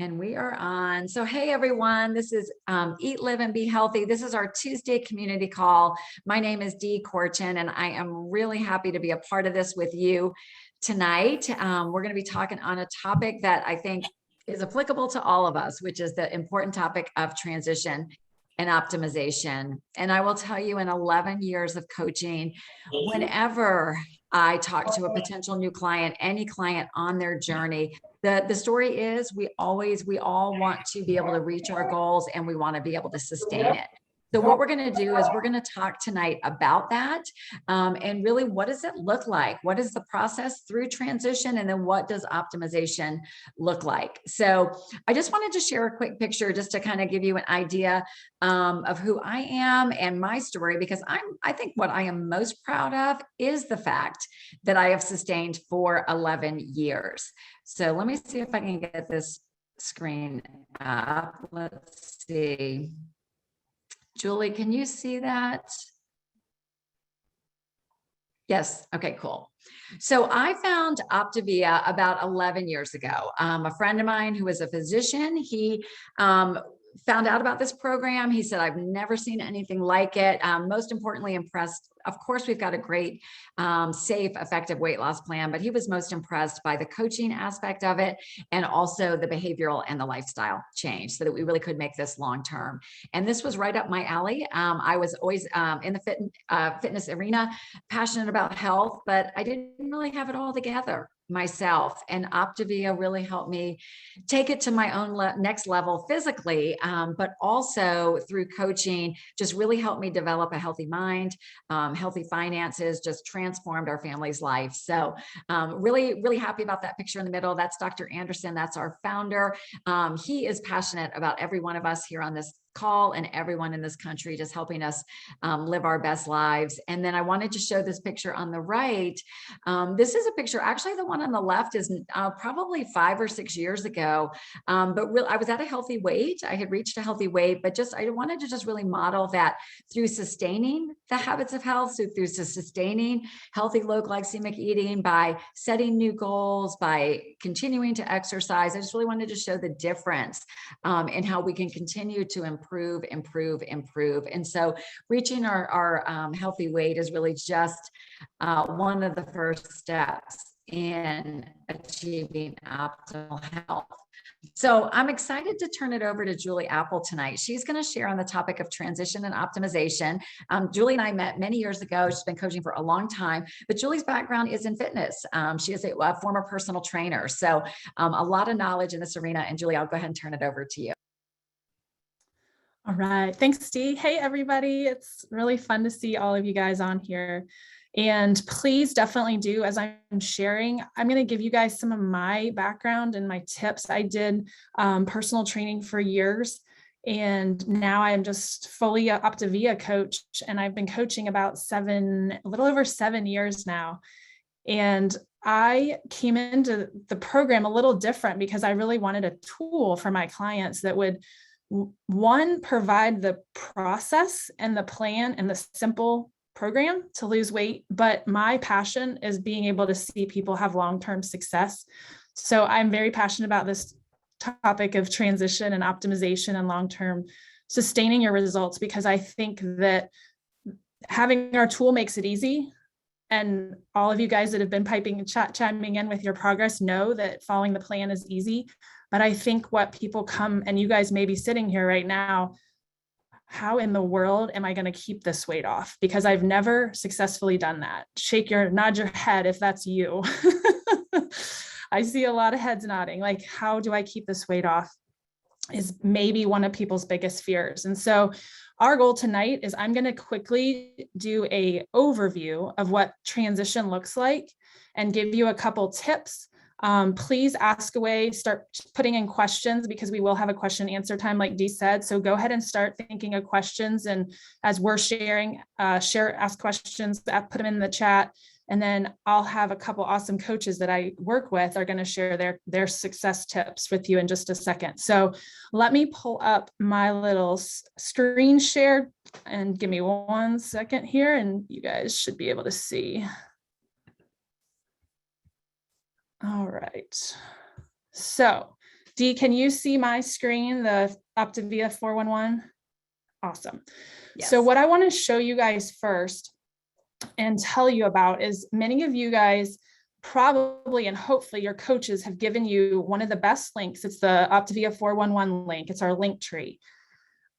And we are on. So, hey, everyone, this is Eat, Live, and Be Healthy. This is our Tuesday community call. My name is Dee Corchin, and I am really happy to be a part of this with you tonight. We're going to be talking on a topic that I think is applicable to all of us, which is the important topic of transition and optimization. And I will tell you, in 11 years of coaching, whenever I talk to a potential new client, any client on their journey, the story is we all want to be able to reach our goals, and we want to be able to sustain it. So what we're going to do is we're going to talk tonight about that, and really, what does it look like? What is the process through transition? And then what does optimization look like? So I just wanted to share a quick picture just to kind of give you an idea of who I am and my story, because I think what I am most proud of is the fact that I have sustained for 11 years. So let me see if I can get this screen up. Let's see. Julie, can you see that? Yes. Okay, cool. So I found Optavia about 11 years ago. A friend of mine who was a physician, he found out about this program. He said, I've never seen anything like it. Most importantly, impressed. Of course, we've got a great, safe, effective weight loss plan, but he was most impressed by the coaching aspect of it, and also the behavioral and the lifestyle change, so that we really could make this long-term. And this was right up my alley. I was always in the fitness arena, passionate about health, but I didn't really have it all together myself. And Optavia really helped me take it to my own next level physically, but also through coaching, just really helped me develop a healthy mind, healthy finances, just transformed our family's life. So really, really happy about that picture in the middle. That's Dr. Anderson. That's our founder. He is passionate about every one of us here on this call and everyone in this country, just helping us live our best lives. And then I wanted to show this picture on the right. This is a picture, actually the one on the left is probably 5 or 6 years ago. But I was at a healthy weight. I had reached a healthy weight, but I wanted to just really model that through sustaining the habits of health. So through sustaining healthy low glycemic eating, by setting new goals, by continuing to exercise. I just really wanted to show the difference in how we can continue to improve. And so reaching our healthy weight is really just one of the first steps in achieving optimal health. So I'm excited to turn it over to Julie Apple tonight. She's going to share on the topic of transition and optimization. Julie and I met many years ago. She's been coaching for a long time, but Julie's background is in fitness. She is a former personal trainer. So a lot of knowledge in this arena. And Julie, I'll go ahead and turn it over to you. All right. Thanks, Dee. Hey, everybody. It's really fun to see all of you guys on here. And please definitely do, as I'm sharing, I'm going to give you guys some of my background and my tips. I did personal training for years, and now I'm just fully an Optavia coach, and I've been coaching about a little over 7 years now. And I came into the program a little different because I really wanted a tool for my clients that would, one, provide the process and the plan and the simple program to lose weight, but my passion is being able to see people have long-term success. So I'm very passionate about this topic of transition and optimization and long-term sustaining your results, because I think that having our tool makes it easy. And all of you guys that have been chiming in with your progress know that following the plan is easy. But I think what people come, and you guys may be sitting here right now, how in the world am I going to keep this weight off? Because I've never successfully done that. Nod your head if that's you. I see a lot of heads nodding. Like, how do I keep this weight off is maybe one of people's biggest fears. And so our goal tonight is I'm going to quickly do an overview of what transition looks like and give you a couple tips. Please ask away, start putting in questions, because we will have a question and answer time, like Dee said. So go ahead and start thinking of questions. And as we're sharing, ask questions, put them in the chat. And then I'll have a couple awesome coaches that I work with are going to share their success tips with you in just a second. So let me pull up my little screen share and give me 1 second here, and you guys should be able to see. All right. So Dee, can you see my screen, the Optavia 411? Awesome. Yes. So what I want to show you guys first and tell you about is many of you guys probably and hopefully your coaches have given you one of the best links. It's the Optavia 411 link. It's our link tree.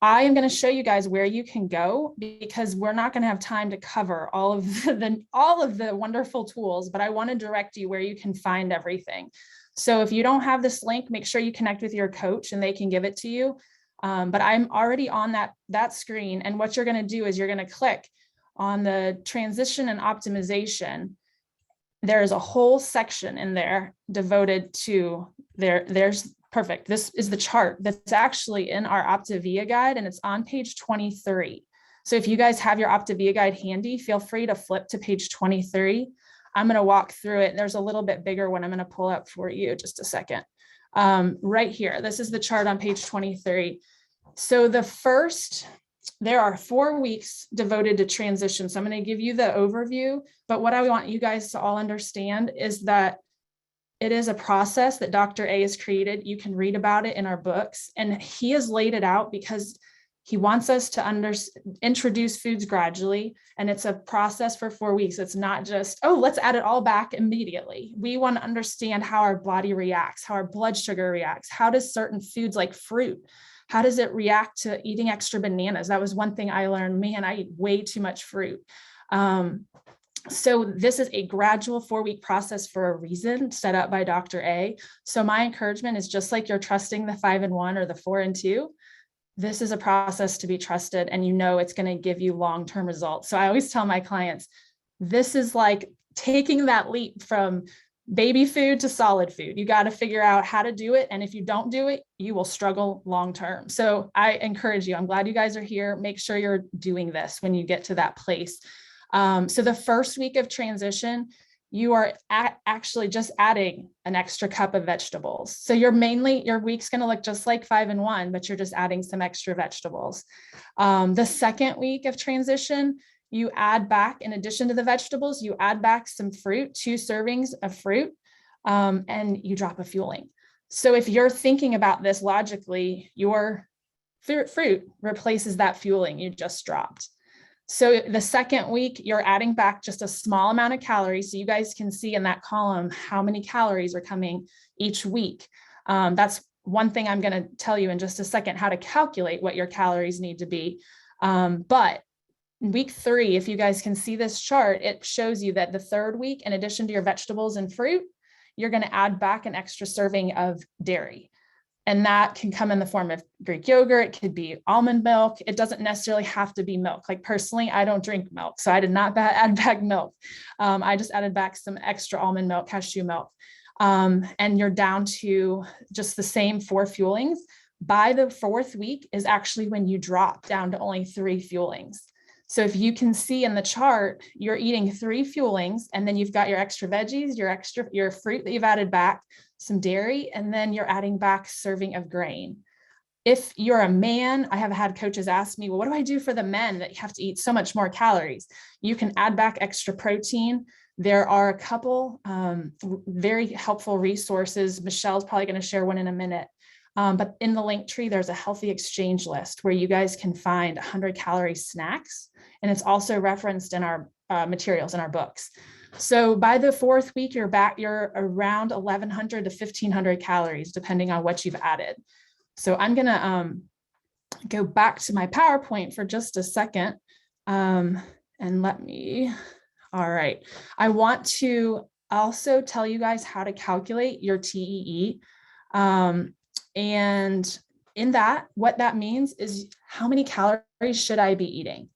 I am going to show you guys where you can go because we're not going to have time to cover all of the wonderful tools, but I want to direct you where you can find everything. So if you don't have this link, make sure you connect with your coach and they can give it to you. But I'm already on that screen. And what you're going to do is you're going to click on the transition and optimization. There is a whole section in there devoted to there's perfect. This is the chart that's actually in our Optavia guide, and it's on page 23. So if you guys have your Optavia guide handy, feel free to flip to page 23. I'm going to walk through it. There's a little bit bigger one I'm going to pull up for you just a second. Right here, this is the chart on page 23. So there are 4 weeks devoted to transition. So I'm going to give you the overview, but what I want you guys to all understand is that it is a process that Dr. A has created. You can read about it in our books, and he has laid it out because he wants us to introduce foods gradually. And it's a process for 4 weeks. It's not just, oh, let's add it all back immediately. We want to understand how our body reacts, how our blood sugar reacts. How does certain foods like fruit, how does it react to eating extra bananas? That was one thing I learned. Man, I eat way too much fruit. So this is a gradual 4-week process for a reason set up by Dr. A. So my encouragement is just like you're trusting the 5 and 1 or the 4 and 2. This is a process to be trusted, and you know it's going to give you long-term results. So I always tell my clients, this is like taking that leap from baby food to solid food. You got to figure out how to do it. And if you don't do it, you will struggle long-term. So I encourage you. I'm glad you guys are here. Make sure you're doing this when you get to that place. So the first week of transition, you are actually just adding an extra cup of vegetables. So your week's going to look just like 5 and 1, but you're just adding some extra vegetables. The second week of transition, you add back, in addition to the vegetables, you add back some fruit, 2 servings of fruit, and you drop a fueling. So if you're thinking about this logically, your fruit replaces that fueling you just dropped. So the second week, you're adding back just a small amount of calories. So you guys can see in that column how many calories are coming each week. That's one thing I'm going to tell you in just a second, how to calculate what your calories need to be. But week 3, if you guys can see this chart, it shows you that the third week, in addition to your vegetables and fruit, you're going to add back an extra serving of dairy. And that can come in the form of Greek yogurt. It could be almond milk. It doesn't necessarily have to be milk. Like personally, I don't drink milk, so I did not add back milk. I just added back some extra almond milk, cashew milk. And you're down to just the same 4 fuelings. By the 4th week is actually when you drop down to only 3 fuelings. So if you can see in the chart, you're eating 3 fuelings, and then you've got your extra veggies, your fruit that you've added back, some dairy, and then you're adding back serving of grain. If you're a man, I have had coaches ask me, well, what do I do for the men that have to eat so much more calories? You can add back extra protein. There are a couple very helpful resources. Michelle's probably going to share one in a minute. But in the link tree, there's a healthy exchange list where you guys can find 100-calorie snacks. And it's also referenced in our materials in our books. So by the 4th week, you're around 1,100 to 1,500 calories, depending on what you've added. So I'm going to go back to my PowerPoint for just a second. All right. I want to also tell you guys how to calculate your TEE. And in that, what that means is how many calories should I be eating?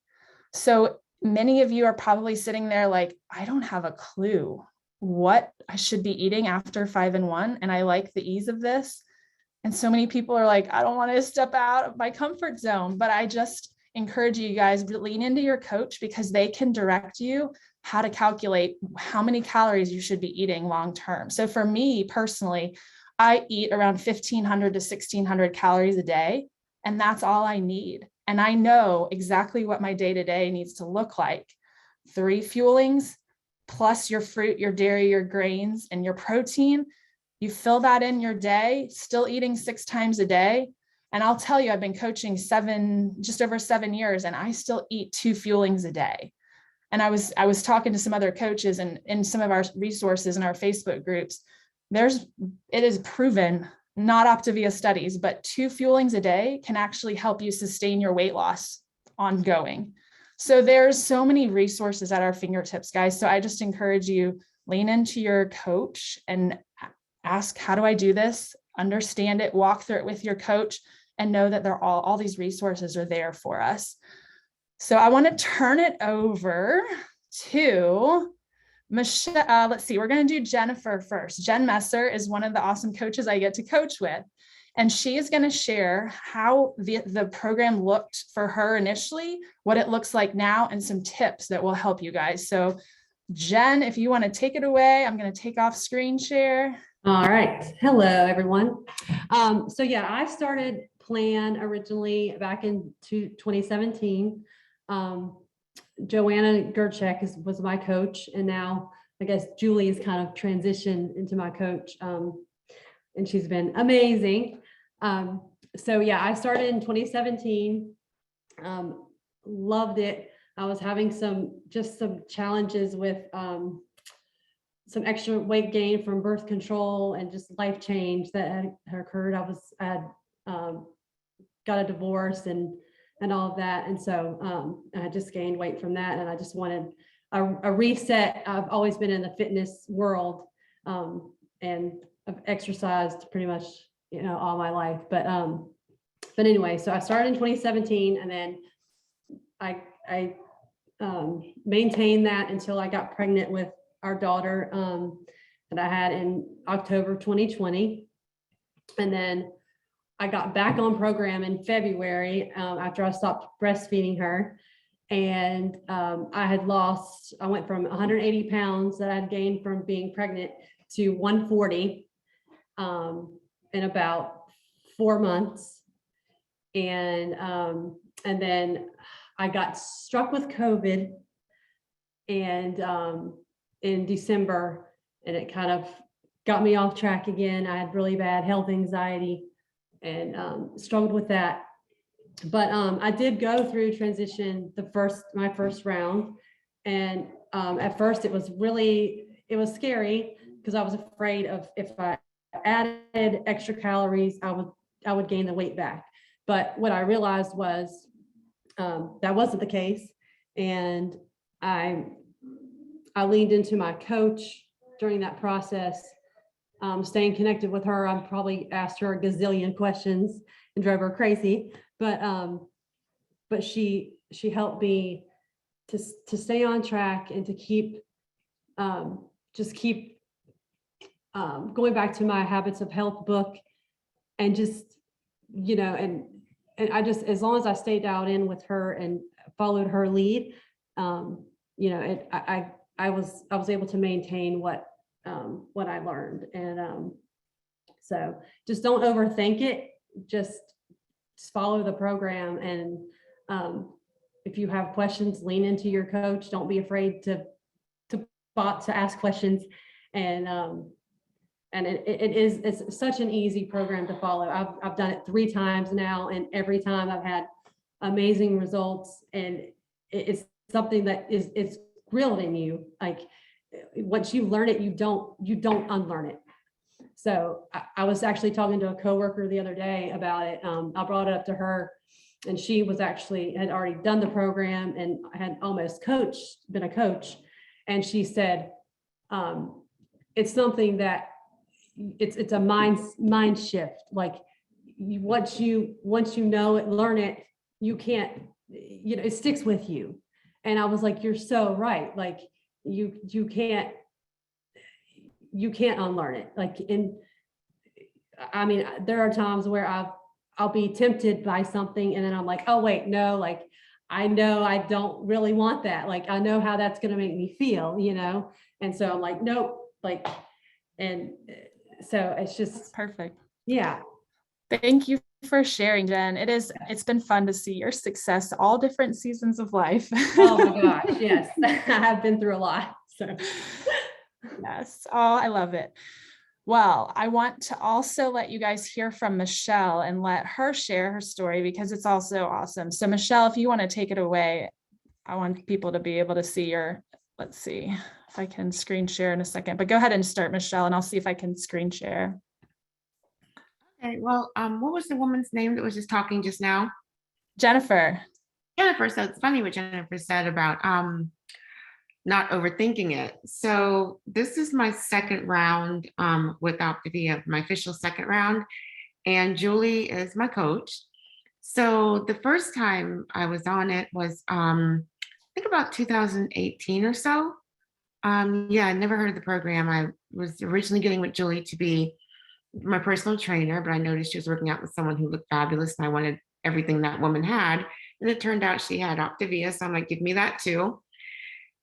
So many of you are probably sitting there like, I don't have a clue what I should be eating after 5 and 1. And I like the ease of this. And so many people are like, I don't want to step out of my comfort zone, but I just encourage you guys to lean into your coach because they can direct you how to calculate how many calories you should be eating long-term. So for me personally, I eat around 1,500 to 1,600 calories a day, and that's all I need. And I know exactly what my day-to-day needs to look like. 3 fuelings plus your fruit, your dairy, your grains, and your protein. You fill that in your day, still eating 6 times a day. And I'll tell you, I've been coaching just over 7 years, and I still eat 2 fuelings a day. And I was talking to some other coaches, and in some of our resources in our Facebook groups, it is proven, not Optavia studies, but 2 fuelings a day can actually help you sustain your weight loss ongoing. So there's so many resources at our fingertips, guys. So I just encourage you, lean into your coach and ask, how do I do this? Understand it, walk through it with your coach, and know that all these resources are there for us. So I want to turn it over to Michelle. Let's see, we're going to do Jennifer first. Jen Messer is one of the awesome coaches I get to coach with. And she is going to share how the program looked for her initially, what it looks like now, and some tips that will help you guys. So Jen, if you want to take it away, I'm going to take off screen share. All right. Hello, everyone. So yeah, I started Plan originally back in 2017. Joanna Gerchek was my coach, and now I guess Julie has kind of transitioned into my coach, and she's been amazing. So yeah, I started in 2017. Loved it. I was having some challenges with some extra weight gain from birth control and just life change that had occurred. I had got a divorce and all of that. And so I just gained weight from that. And I just wanted a reset. I've always been in the fitness world, and I've exercised pretty much, all my life. But anyway, so I started in 2017, and then I maintained that until I got pregnant with our daughter that I had in October 2020. And then I got back on program in February after I stopped breastfeeding her. And I went from 180 pounds that I'd gained from being pregnant to 140 in about 4 months. And then I got struck with COVID and in December, and it kind of got me off track again. I had really bad health anxiety and struggled with that. But I did go through transition my first round. And at first it was scary because I was afraid of, if I added extra calories, I would gain the weight back. But what I realized was that wasn't the case. And I leaned into my coach during that process, staying connected with her. I probably asked her a gazillion questions and drove her crazy, but she helped me to stay on track and to keep going back to my Habits of Health book, and just, and I just, as long as I stayed dialed in with her and followed her lead, I was able to maintain what I learned. And so just don't overthink it. Just follow the program. And if you have questions, lean into your coach. Don't be afraid to ask questions. And it's such an easy program to follow. I've done it 3 times now, and every time I've had amazing results. And it's something that it's drilled in you. Like, once you learn it, you don't unlearn it. So I was actually talking to a coworker the other day about it. I brought it up to her, and she had already done the program and had almost been a coach. And she said, it's something that it's a mind shift. Like, once you know it, learn it, you can't, it sticks with you. And I was like, you're so right. Like, you can't unlearn it. Like, there are times where I'll be tempted by something, and then I'm like, oh wait, no, like, I know I don't really want that. Like, I know how that's going to make me feel, And so I'm like, nope, like, and so it's just Perfect. Yeah. Thank you for sharing, Jen. It's been fun to see your success, all different seasons of life. Oh my gosh. Yes. I have been through a lot. So yes. Oh, I love it. Well, I want to also let you guys hear from Michelle and let her share her story because it's also awesome. So Michelle, if you want to take it away, I want people to be able to see your, let's see if I can screen share in a second, but go ahead and start, Michelle, and I'll see if I can screen share. Okay, well, what was the woman's name that was just talking just now? Jennifer. Jennifer. So it's funny what Jennifer said about not overthinking it. So this is my second round with Optavia, my official second round, and Julie is my coach. So the first time I was on it was I think about 2018 or so. Yeah, I never heard of the program. I was originally getting with Julie to be my personal trainer, but I noticed she was working out with someone who looked fabulous and I wanted everything that woman had. And it turned out she had Optavia. So I'm like, give me that too.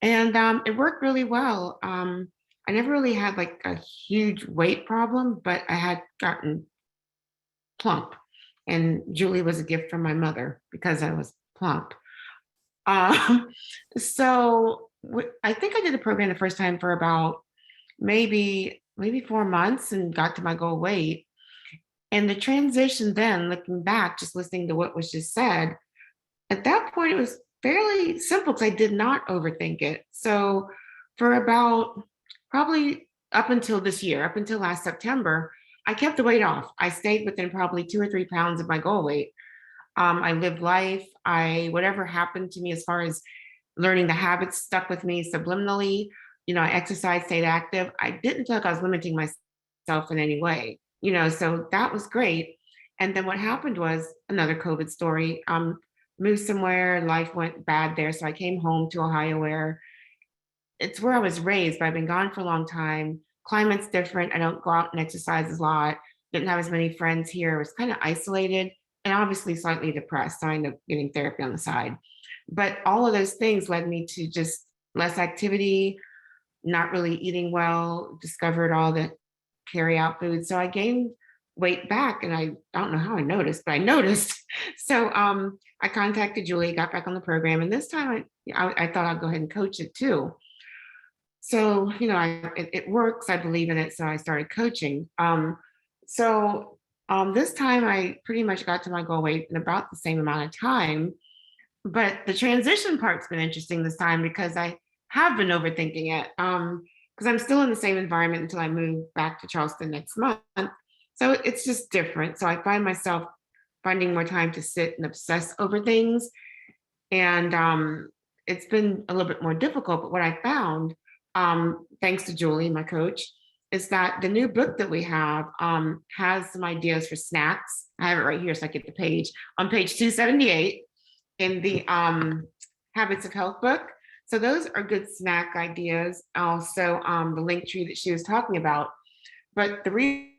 And it worked really well. I never really had like a huge weight problem, but I had gotten plump. And Julie was a gift from my mother because I was plump. Um, so I think I did the program the first time for about maybe 4 months and got to my goal weight. And the transition then, looking back, just listening to what was just said, at that point it was fairly simple because I did not overthink it. So for about probably up until this year, up until last September, I kept the weight off. I stayed within probably 2 or 3 pounds of my goal weight. I lived life. Whatever happened to me as far as learning the habits stuck with me subliminally. I exercised, stayed active. I didn't feel like I was limiting myself in any way, so that was great. And then what happened was another COVID story. Moved somewhere, life went bad there. So I came home to Ohio where it's where I was raised, but I've been gone for a long time. Climate's different. I don't go out and exercise a lot. Didn't have as many friends here. I was kind of isolated and obviously slightly depressed. So I ended up getting therapy on the side. But all of those things led me to just less activity, not really eating well, discovered all the carry out food. So I gained weight back and I don't know how I noticed, but I noticed. So I contacted Julie, got back on the program. And this time I thought I'd go ahead and coach it too. So, it works. I believe in it. So I started coaching. This time I pretty much got to my goal weight in about the same amount of time. But the transition part's been interesting this time because I have been overthinking it. Because I'm still in the same environment until I move back to Charleston next month. So it's just different. So I find myself finding more time to sit and obsess over things. And it's been a little bit more difficult. But what I found, thanks to Julie, my coach, is that the new book that we have has some ideas for snacks. I have it right here so I get the page. On page 278 in the Habits of Health book. So those are good snack ideas. Also, the link tree that she was talking about. But the reason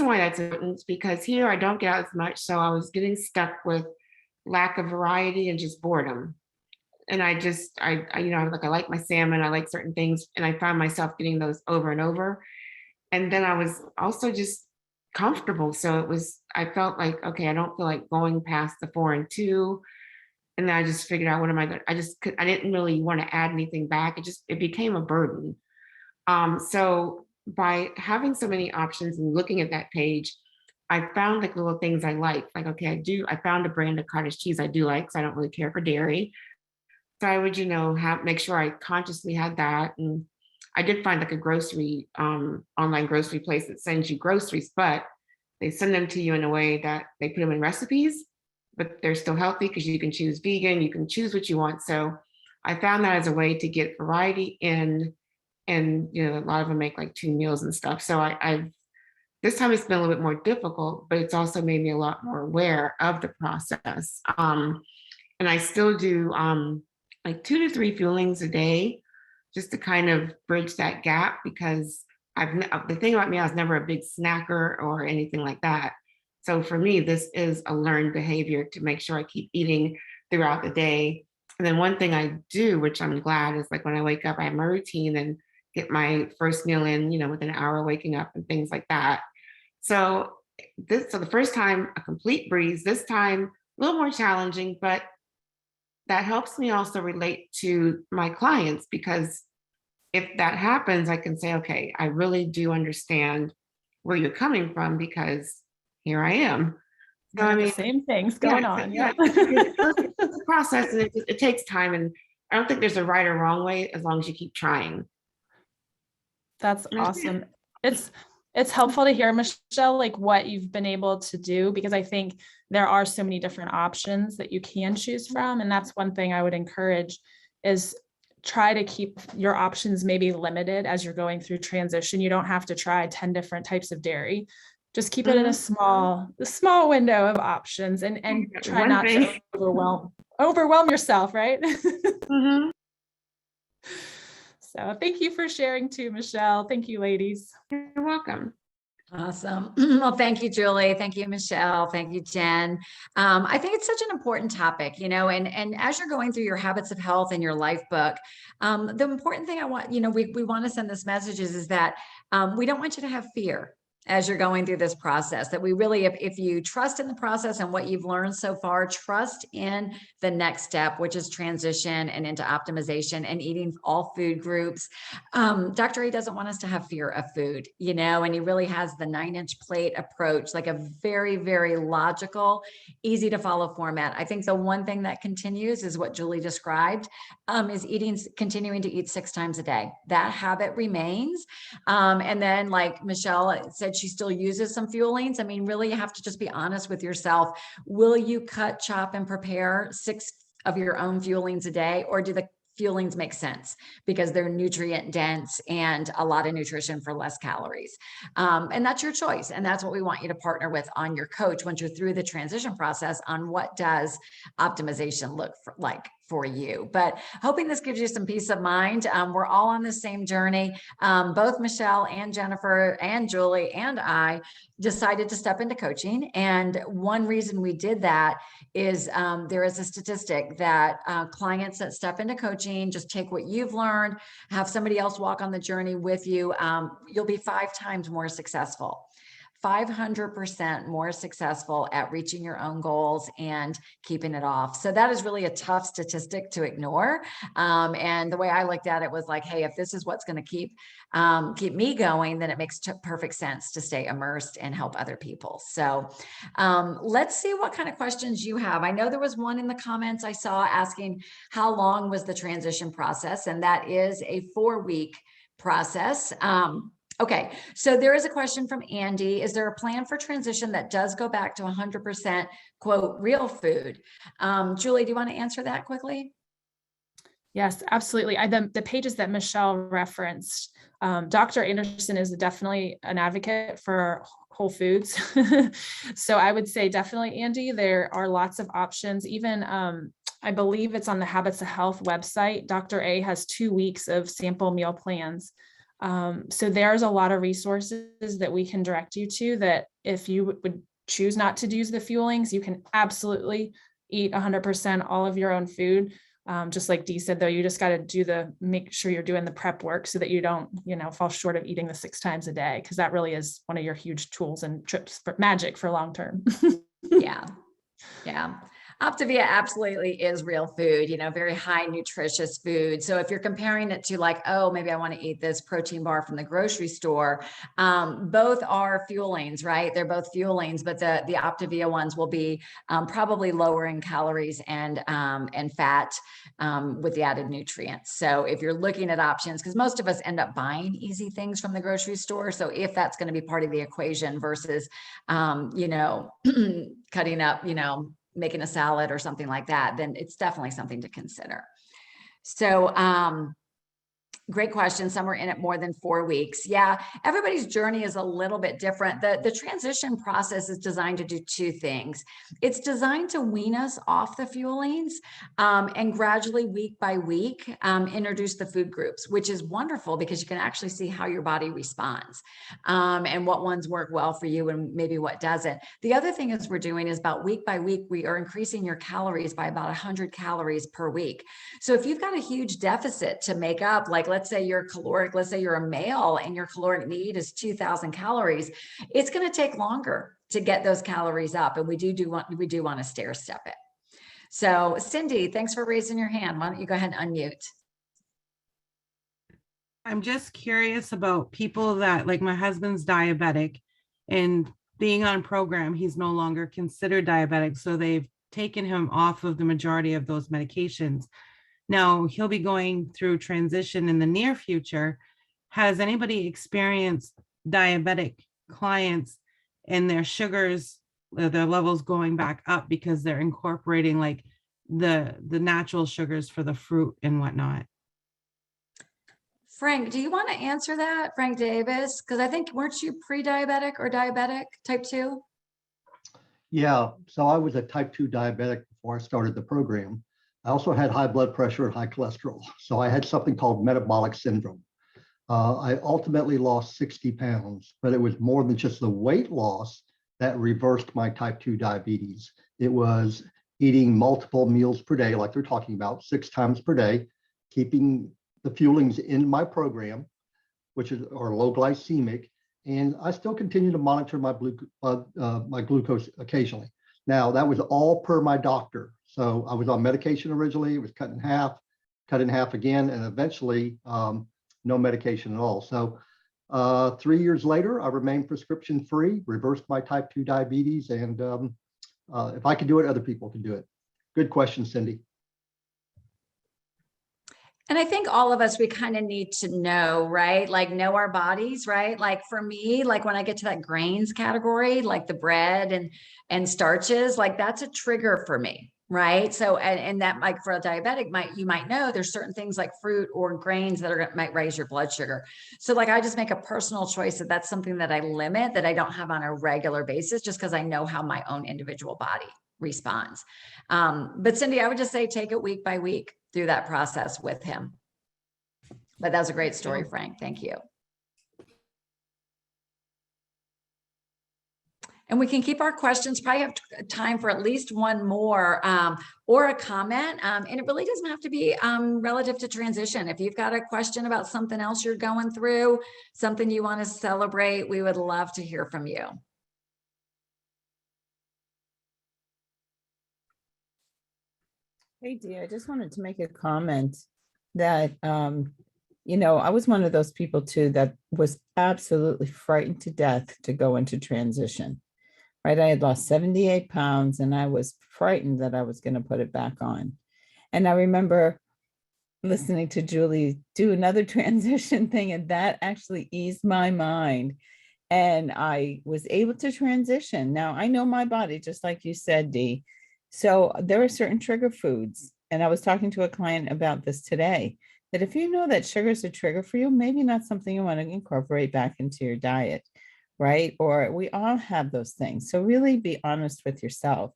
why that's important is because here I don't get out as much. So I was getting stuck with lack of variety and just boredom. And I like my salmon, I like certain things. And I found myself getting those over and over. And then I was also just comfortable. So I felt like, okay, I don't feel like going past the 4 and 2. And then I just figured out what am I going to, I didn't really want to add anything back. It became a burden. So by having so many options and looking at that page, I found like little things I like. Like, okay, I found a brand of cottage cheese I do like, because I don't really care for dairy. So I would, make sure I consciously had that. And I did find like a grocery, online grocery place that sends you groceries, but they send them to you in a way that they put them in recipes, but they're still healthy because you can choose vegan, you can choose what you want. So I found that as a way to get variety in, and a lot of them make like 2 meals and stuff. So I've this time it's been a little bit more difficult, but it's also made me a lot more aware of the process. And I still do like 2 to 3 fuelings a day, just to kind of bridge that gap, because the thing about me, I was never a big snacker or anything like that. So for me, this is a learned behavior to make sure I keep eating throughout the day. And then one thing I do, which I'm glad, is like when I wake up, I have my routine and get my first meal in, within an hour waking up and things like that. So the first time, a complete breeze. This time, a little more challenging, but that helps me also relate to my clients, because if that happens, I can say, okay, I really do understand where you're coming from, because here I am. So, I The mean, same things going yeah, on. yeah, Yeah. it's a process, and it takes time. And I don't think there's a right or wrong way, as long as you keep trying. That's Yeah. awesome. It's helpful to hear, Michelle, like what you've been able to do, because I think there are so many different options that you can choose from. And that's one thing I would encourage is try to keep your options maybe limited as you're going through transition. You don't have to try 10 different types of dairy. Just keep it in a small window of options, and try One not thing. to overwhelm yourself, right? Mhm. So thank you for sharing too, Michelle. Thank you, ladies. You're welcome. Awesome. Well, thank you, Julie. Thank you, Michelle. Thank you, Jen. I think it's such an important topic, and as you're going through your habits of health and your life book, the important thing I want, we want to send this message is that we don't want you to have fear as you're going through this process, that we really, if you trust in the process and what you've learned so far, trust in the next step, which is transition and into optimization and eating all food groups. Dr. A doesn't want us to have fear of food, and he really has the 9-inch plate approach, like a very, very logical, easy to follow format. I think the one thing that continues is what Julie described, is continuing to eat 6 times a day. That habit remains. And then, like Michelle said, she still uses some fuelings. I mean, really, you have to just be honest with yourself. Will you cut, chop, and prepare 6 of your own fuelings a day, or do the fuelings make sense because they're nutrient dense and a lot of nutrition for less calories? And that's your choice. And that's what we want you to partner with on your coach once you're through the transition process on what does optimization look like for you. But hoping this gives you some peace of mind. We're all on the same journey. Both Michelle and Jennifer and Julie and I decided to step into coaching. And one reason we did that is there is a statistic that clients that step into coaching, just take what you've learned, have somebody else walk on the journey with you, you'll be 5 times more successful. 500% more successful at reaching your own goals and keeping it off. So that is really a tough statistic to ignore. And the way I looked at it was like, hey, if this is what's going to keep me going, then it makes perfect sense to stay immersed and help other people. So let's see what kind of questions you have. I know there was one in the comments I saw asking how long was the transition process, and that is a 4-week process. Okay, so there is a question from Andy. Is there a plan for transition that does go back to 100% quote real food? Julie, do you want to answer that quickly? Yes, absolutely. The pages that Michelle referenced, Dr. Anderson is definitely an advocate for whole foods. So I would say definitely, Andy, there are lots of options. Even I believe it's on the Habits of Health website. Dr. A has 2 weeks of sample meal plans. So there's a lot of resources that we can direct you to, that if you would choose not to use the fuelings, you can absolutely eat 100% all of your own food. Just like Dee said, though, you just got to make sure you're doing the prep work so that you don't, fall short of eating the 6 times a day, because that really is one of your huge tools and trips for magic for long term. Yeah. Optavia absolutely is real food, very high nutritious food. So if you're comparing it to like, oh, maybe I want to eat this protein bar from the grocery store, both are fuelings, right? They're both fuelings, but the Optavia ones will be probably lower in calories and fat with the added nutrients. So if you're looking at options, because most of us end up buying easy things from the grocery store. So if that's going to be part of the equation versus, cutting up, making a salad or something like that, then it's definitely something to consider. So, great question. Some are in it more than 4 weeks. Yeah, everybody's journey is a little bit different. The transition process is designed to do 2 things. It's designed to wean us off the fuelings and gradually, week by week, introduce the food groups, which is wonderful because you can actually see how your body responds and what ones work well for you and maybe what doesn't. The other thing is we're doing is about week by week, we are increasing your calories by about 100 calories per week. So if you've got a huge deficit to make up, like let's say you're a male and your caloric need is 2,000 calories, it's going to take longer to get those calories up. And we do want to stair step it. So Cindy, thanks for raising your hand. Why don't you go ahead and unmute? I'm just curious about people that, like, my husband's diabetic And being on program, he's no longer considered diabetic. So they've taken him off of the majority of those medications. Now he'll be going through transition in the near future. Has anybody experienced diabetic clients and their sugars, their levels going back up because they're incorporating like the natural sugars for the fruit and whatnot? Frank, do you want to answer that, Frank Davis? Because I think, weren't you pre-diabetic or diabetic type 2? Yeah, so I was a type 2 diabetic before I started the program. I also had high blood pressure and high cholesterol. So I had something called metabolic syndrome. I ultimately lost 60 pounds, but it was more than just the weight loss that reversed my type 2 diabetes. It was eating multiple meals per day, like they're talking about, 6 times per day, keeping the fuelings in my program, which are low glycemic, and I still continue to monitor my glucose occasionally. Now, that was all per my doctor. So I was on medication originally, it was cut in half again, and eventually no medication at all. So 3 years later, I remained prescription free, reversed my type 2 diabetes, and if I can do it, other people can do it. Good question, Cindy. And I think all of us, we kind of need to know, right? Like know our bodies, right? Like for me, like when I get to that grains category, like the bread and starches, like that's a trigger for me, right? So, and that like for a diabetic, you might know there's certain things like fruit or grains that might raise your blood sugar. So like I just make a personal choice that that's something that I limit, that I don't have on a regular basis, just because I know how my own individual body responds. But Cindy, I would just say take it week by week through that process with him. But that was a great story, Frank. Thank you. And we can keep our questions, probably have time for at least one more or a comment. And it really doesn't have to be relative to transition. If you've got a question about something else you're going through, something you want to celebrate, we would love to hear from you. Hey, Dee, I just wanted to make a comment that, I was one of those people too that was absolutely frightened to death to go into transition, right? I had lost 78 pounds and I was frightened that I was going to put it back on. And I remember listening to Julie do another transition thing, and that actually eased my mind. And I was able to transition. Now I know my body, just like you said, Dee. So there are certain trigger foods. And I was talking to a client about this today, that if you know that sugar is a trigger for you, maybe not something you want to incorporate back into your diet, right? Or we all have those things. So really be honest with yourself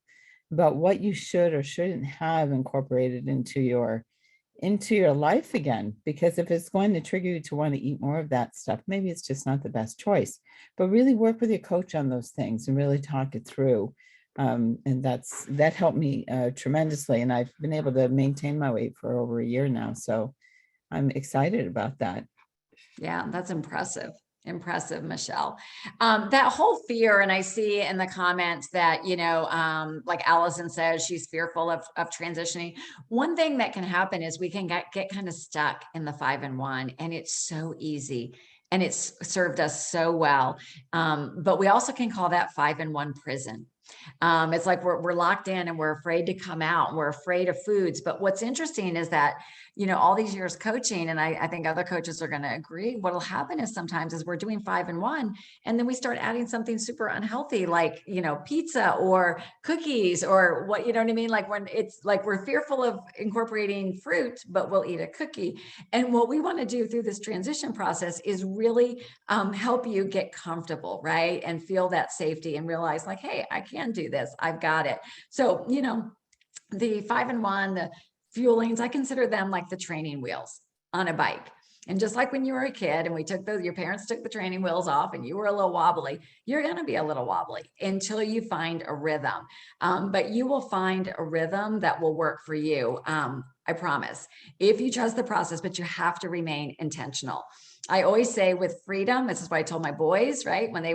about what you should or shouldn't have incorporated into your life again, because if it's going to trigger you to want to eat more of that stuff, maybe it's just not the best choice. But really work with your coach on those things and really talk it through. And that helped me tremendously. And I've been able to maintain my weight for over a year now. So I'm excited about that. Yeah, that's impressive. Impressive, Michelle. That whole fear, and I see in the comments that, like Allison says, she's fearful of transitioning. One thing that can happen is we can get kind of stuck in the 5 and 1, and it's so easy. And it's served us so well. But we also can call that 5 and 1 prison. It's like we're locked in and we're afraid to come out. We're afraid of foods. But what's interesting is that, all these years coaching, and I think other coaches are going to agree, what'll happen is sometimes is we're doing 5 and 1, and then we start adding something super unhealthy, like, pizza or cookies or what, you know what I mean? Like when it's like, we're fearful of incorporating fruit, but we'll eat a cookie. And what we want to do through this transition process is really help you get comfortable, right? And feel that safety and realize like, hey, I can do this. I've got it. So, the 5 and 1, the fuelings, I consider them like the training wheels on a bike. And just like when you were a kid and your parents took the training wheels off and you were a little wobbly, you're going to be a little wobbly until you find a rhythm. But you will find a rhythm that will work for you. I promise, if you trust the process, but you have to remain intentional. I always say with freedom, this is what I told my boys, right? When they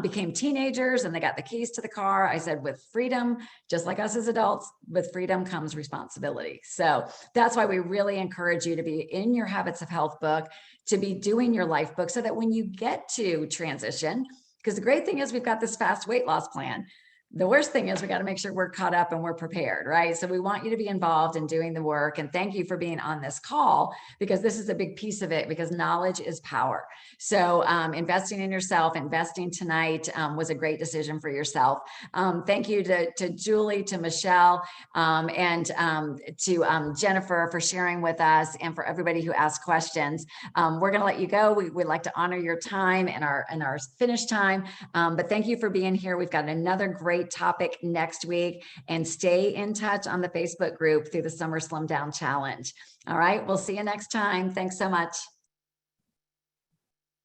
became teenagers and they got the keys to the car, I said, with freedom, just like us as adults, with freedom comes responsibility. So that's why we really encourage you to be in your Habits of Health book, to be doing your life book, so that when you get to transition, Because the great thing is we've got this fast weight loss plan. The worst thing is we got to make sure we're caught up and we're prepared, right? So we want you to be involved in doing the work. And thank you for being on this call, because this is a big piece of it, because knowledge is power. So investing in yourself, investing tonight was a great decision for yourself. Thank you to Julie, to Michelle, and to Jennifer for sharing with us, and for everybody who asked questions. We're going to let you go. We'd like to honor your time and our finish time. But thank you for being here. We've got another great topic next week, and stay in touch on the Facebook group through the Summer Slim Down Challenge. All right, we'll see you next time. Thanks so much.